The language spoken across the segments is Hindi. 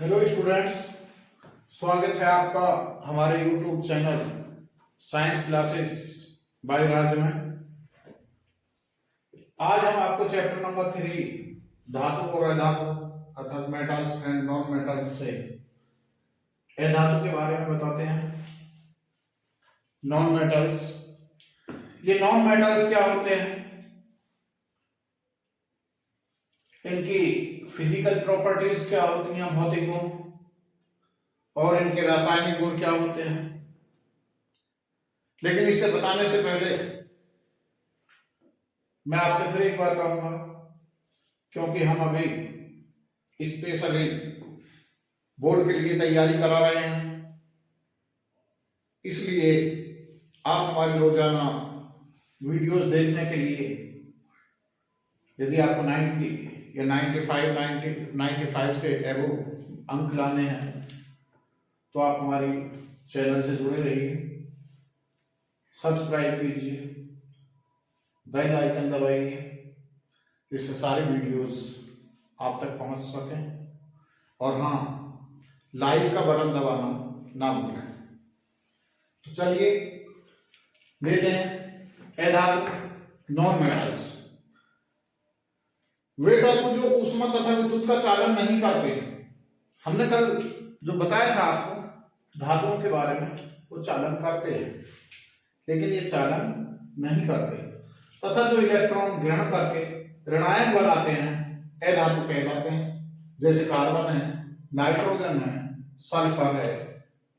हेलो स्टूडेंट्स, स्वागत है आपका हमारे YouTube channel science classes by Raj में। आज हम आपको चैप्टर नंबर 3 धातु और अधातु अर्थात मेटल्स एंड नॉन मेटल्स से अधातु के बारे में बताते हैं। नॉन मेटल्स, ये नॉन मेटल्स क्या होते हैं, इनकी फिजिकल प्रॉपर्टीज क्या होती हैं, भौतिक गुण, और इनके रासायनिक गुण क्या होते हैं। लेकिन इसे बताने से पहले मैं आपसे फिर एक बार कहूंगा, क्योंकि हम अभी स्पेशली बोर्ड के लिए तैयारी करा रहे हैं, इसलिए आप हमारी रोजाना वीडियोस देखने के लिए यदि आपको 90 या 95 से एबव अंक लाने हैं तो आप हमारी चैनल से जुड़े रहिए, सब्सक्राइब कीजिए, बेल आइकन दबाइए, इससे सारे वीडियोस आप तक पहुंच सकें। और हाँ, लाइक का बटन दबाना ना भूलें। तो चलिए लेते हैं अधातु नॉन मेटल्स। वे धातु जो ऊष्मा तथा विद्युत का चालन नहीं करते। हमने कल जो बताया था आपको धातुओं के बारे में, वो चालन करते हैं लेकिन ये चालन नहीं करते, तथा जो इलेक्ट्रॉन ग्रहण करके ऋणायन बनाते हैं अधातु कहलाते हैं। जैसे कार्बन है, नाइट्रोजन है, सल्फर है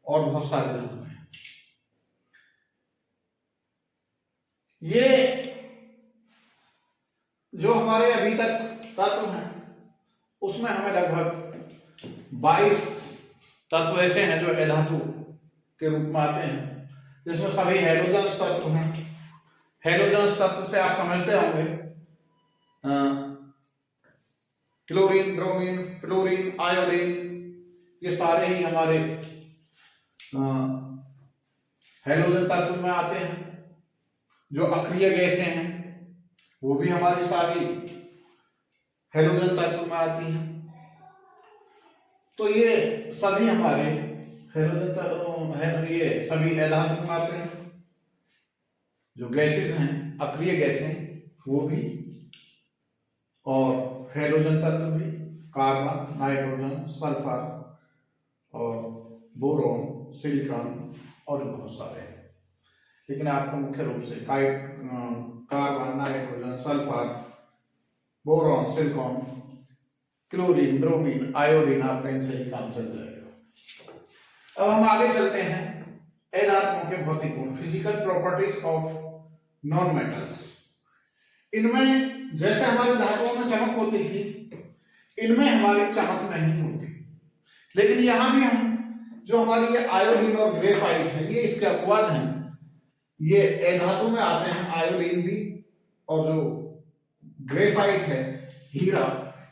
और बहुत सारे धातु हैं। ये जो हमारे अभी तक तत्व हैं उसमें हमें लगभग 22 तत्व ऐसे हैं जो अधातु के रूप में आते हैं, जिसमें सभी हैलोजन्स तत्व हैं। हैलोजन्स तत्व से आप समझते होंगे क्लोरीन, ब्रोमीन, फ्लोरीन, आयोडीन, ये सारे ही हमारे हैलोजन तत्व में आते हैं। जो अक्रिय गैसें हैं वो भी हमारी सारी हैलोजन तत्व में आती हैं। तो ये सभी हमारे हैलोजन तत्व है, ये सभी अधातु में आते हैं। जो गैसेस हैं, अक्रिय गैसें वो भी, और हैलोजन तत्व भी, कार्बन, नाइट्रोजन, सल्फर और बोरोन, सिलिकॉन और बहुत सारे हैं। लेकिन आपको मुख्य रूप से carbon, nitrogen, sulphur, boron, silicon, chlorine, bromine, iodine, आपका इनसे ही काम चल जाएगा। अब हम आगे चलते हैं अधातुओं के भौतिक गुण, physical properties of non metals. इनमें जैसे हमारी धातुओं में चमक होती थी, इनमें हमारी चमक नहीं होती। लेकिन यहां भी हम जो हमारी ये आयोडीन और ग्रेफाइट है, ये इसके अपवाद हैं। ये अधातु में आते हैं, आयोडीन भी, और जो ग्रेफाइट है, हीरा,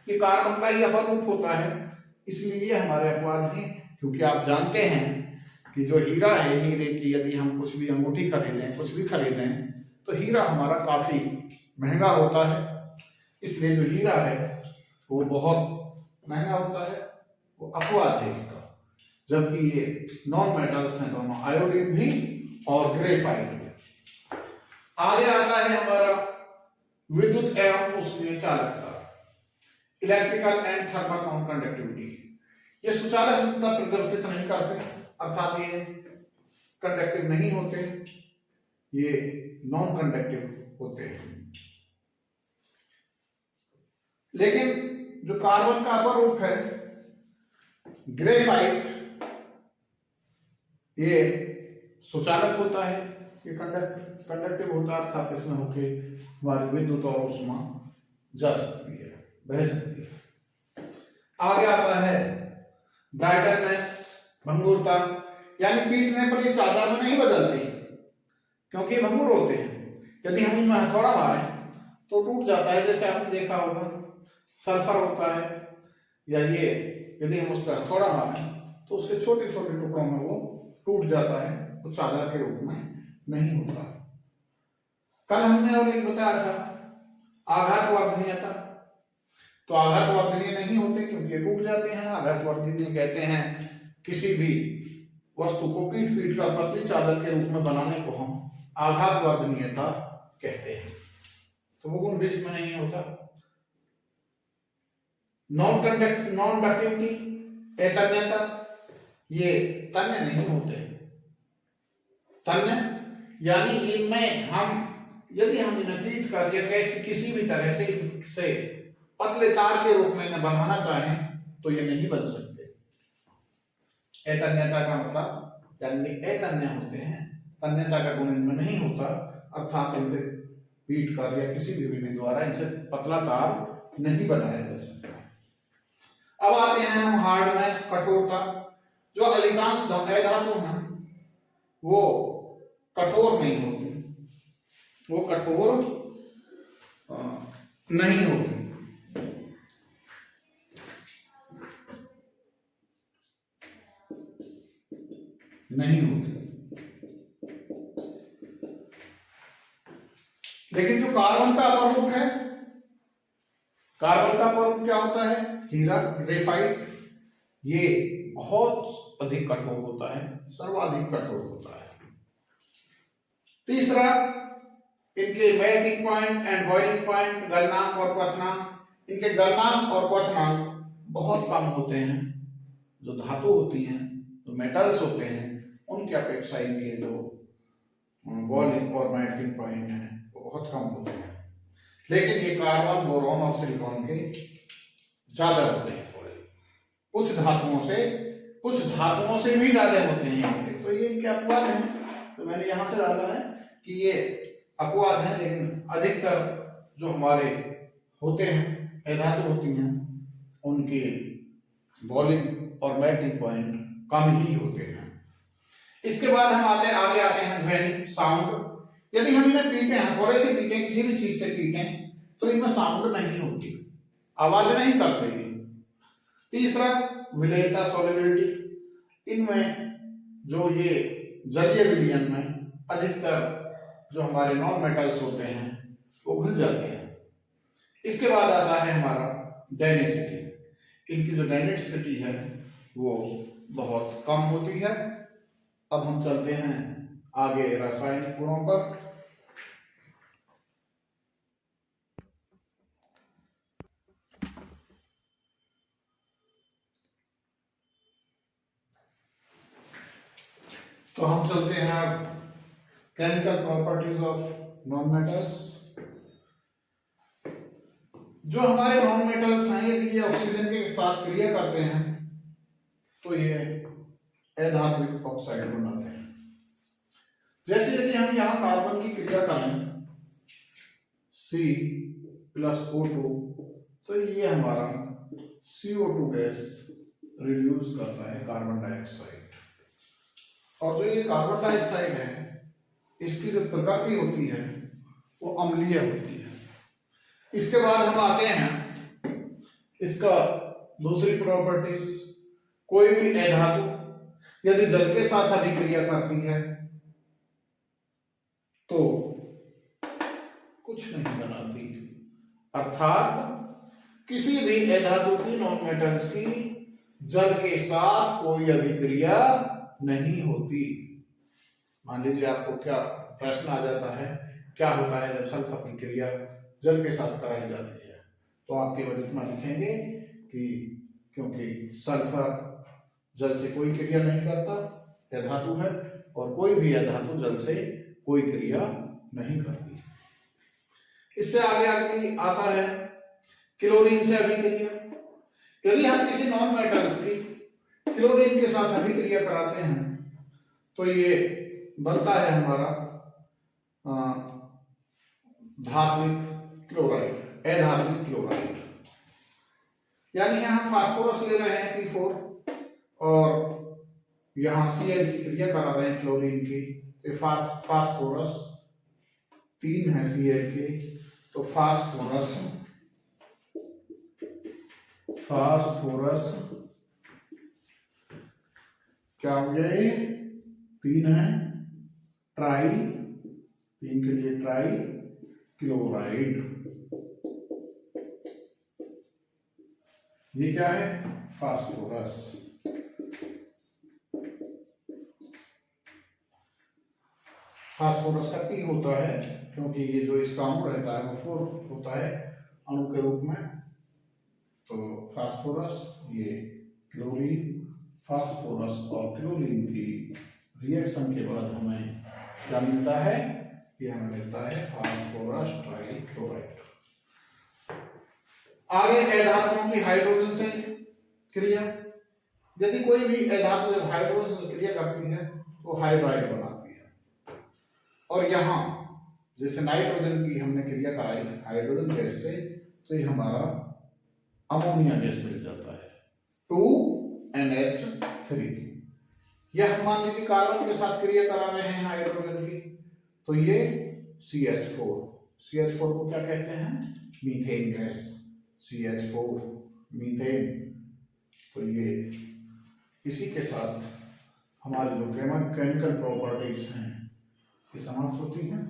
ये कार्बन का ही अपरूप होता है, इसलिए ये हमारे अपवाद हैं। क्योंकि आप जानते हैं कि जो हीरा है, हीरे की यदि हम कुछ भी अंगूठी खरीदें, कुछ भी खरीदें, तो हीरा हमारा काफी महंगा होता है, इसलिए जो हीरा है वो बहुत महंगा होता है, वो अपवाद है इसका। जबकि ये नॉन मेटल्स हैं दोनों, आयोडीन भी और ग्रेफाइट भी। आगे आता है हमारा विद्युत एवं उष्मीय चालकता, इलेक्ट्रिकल एंड थर्मल कंडक्टिविटी। ये सुचालकता प्रदर्शित नहीं करते, अर्थात ये कंडक्टिव नहीं होते, ये नॉन कंडक्टिव होते हैं। लेकिन जो कार्बन का अपरूप है ग्रेफाइट, ये सुचालक होता है, ये कंडक्टिव होता है, अर्थात इसमें होके हमारी विद्युत और उष्मा जा सकती है, बह सकती है। आगे आता है ब्राइटनेस, भंगुरता, यानी पीटने पर ये चादर में नहीं बदलती, क्योंकि ये भंगुर होते हैं। यदि हम इनमें हथौड़ा मारें तो टूट जाता है, जैसे आपने देखा होगा सल्फर होता है, या ये यदि हम उस पर हथौड़ा मारें तो उसके छोटे छोटे टुकड़ों में वो टूट जाता है, वो चादर के रूप में नहीं होता। कल हमने और एक बताया था आघात वर्धनीयता। तो आघातवर्धनीय नहीं होते क्योंकि ये टूट जाते हैं। आघातवर्धनीय कहते हैं किसी भी वस्तु को पीट पीट कर पतली चादर के रूप में बनाने को हम आघातवर्धनीयता कहते हैं। तो वो गुण भी इसमें नहीं होता। नॉन डक्टिविटी, अतन्यता, ये तन्य नहीं होते। तन्य यानी इनमें हम यदि हम इन्हें पीट कर या कैसे किसी भी तरह से पतले तार के रूप में इन्हें बनाना चाहें तो ये नहीं बन सकते। अतन्यता का मतलब यानी अतन्य होते हैं, तन्यता का गुण इनमें नहीं होता, अर्थात इनसे पीट कर या किसी भी विधि द्वारा इनसे पतला तार नहीं बनाया जा सकता। अब आते हैं हम हार्डनेस, कठोरता। जो अधिकांश अधातु हैं वो कठोर नहीं होती, वो कठोर नहीं होती। नहीं होती। लेकिन जो कार्बन का अपरूप है, कार्बन का अपरूप क्या होता है? हीरा, ग्रेफाइट, ये बहुत अधिक कठोर होता है, सर्वाधिक कठोर होता है। तीसरा, इनके melting point and boiling point, गलनांक और क्वथनांक। इनके गलनांक और क्वथनांक बहुत कम होते हैं। जो धातु होती हैं, जो मेटल्स होते हैं, उनकी अपेक्षा इनके जो बॉइलिंग और मेल्टिंग पॉइंट हैं वो बहुत कम होते हैं। लेकिन ये कार्बन, बोरॉन और सिलिकॉन के ज्यादा होते हैं थोड़े। कुछ धातुओं से भी ज्यादा होते हैं इनके। तो ये इनके अपवाद हैं, तो मैंने यहां से डाला है कि ये अपवाद हैं, लेकिन अधिकतर जो हमारे होते हैं, अधातु होती हैं, उनके बॉइलिंग और मेल्टिंग पॉइंट कम ही होते हैं। इसके बाद हम आगे आते हैं ध्वनि, साउंड। यदि हम इन्हें पीटे हैं, थोड़े से पीटे, किसी भी चीज से पीटे, तो इनमें साउंड नहीं होती, आवाज नहीं करते। तीसरा, विलेयता, सॉल्युबिलिटी। इनमें जो ये जलीय विलयन में अधिकतर जो हमारे नॉन मेटल्स होते हैं वो घुल जाते हैं। इसके बाद आता है हमारा डेनिसिटी। इनकी जो डेनिसिटी है वो बहुत कम होती है। अब हम चलते हैं आगे रासायनिक गुणों पर। तो हम चलते हैं अब chemical properties of non metals. जो हमारे नॉन मेटल्स हैं, यदि ये ऑक्सीजन के साथ क्रिया करते हैं तो ये अधात्विक ऑक्साइड बनाते हैं। जैसे यदि हम यहाँ कार्बन की क्रिया करें C+O2, तो ये हमारा CO2 गैस रिड्यूस करता है कार्बन डाइऑक्साइड। और जो ये कार्बन डाइऑक्साइड है, इसकी जो प्रकृति होती है वो अम्लीय होती है। इसके बाद हम आते हैं इसका दूसरी प्रॉपर्टीज। कोई भी अधातु यदि जल के साथ अभिक्रिया करती है तो कुछ नहीं बनाती, अर्थात किसी भी अधातु की, नॉन मेटल्स की जल के साथ कोई अभिक्रिया नहीं होती। मान लीजिए आपको क्या प्रश्न आ जाता है, क्या होता है जब सल्फर की क्रिया जल के साथ कराई जाती है, तो आप केवल इतना लिखेंगे कि क्योंकि सल्फर जल से कोई क्रिया नहीं करता, अधातु है, और कोई भी अधातु जल से कोई क्रिया नहीं करती। इससे आगे आता है क्लोरीन से अभिक्रिया। यदि हम किसी नॉन मेटल्स की क्लोरीन के साथ अभिक्रिया कराते हैं तो ये बनता है हमारा धात्विक क्लोराइड, अधात्विक क्लोराइड। यानी यहाँ फास्फोरस ले रहे हैं P4 और यहाँ Cl की क्रिया करा रहे हैं क्लोरीन की, तो फास्फोरस 3 है Cl के, तो फास्फोरस क्या हो गया, ये 3 है, 3 के लिए ट्राई क्लोराइड। ये क्या है? फास्फोरस। फास्फोरस का P होता है क्योंकि ये जो इसका अणु रहता है वो 4 होता है अणु के रूप में। तो फास्फोरस, ये क्लोरीन, फास्फोरस और क्लोरीन की रिएक्शन के बाद हमें क्या मिलता है? ये हमें मिलता है फास्फोरस ट्राइक्लोराइड। आगे अधातुओं की हाइड्रोजन से क्रिया। यदि कोई भी अधातु जब हाइड्रोजन से क्रिया करती है तो हाइड्राइड बनाती है। और यहाँ जैसे नाइट्रोजन की हमने क्रिया कराई हाइड्रोजन गैस से, तो ये हमारा अमोनिया गैस मिल जाता है 2NH3। यह हम मान लीजिए कार्बन के साथ क्रिया करा रहे हैं हाइड्रोजन की, तो ये CH4। CH4 को क्या कहते हैं? Methane gas. CH4 methane. तो ये इसी के साथ हमारी जो केमिकल प्रॉपर्टीज हैं ये समाप्त होती हैं।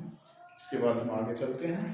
इसके बाद हम आगे चलते हैं।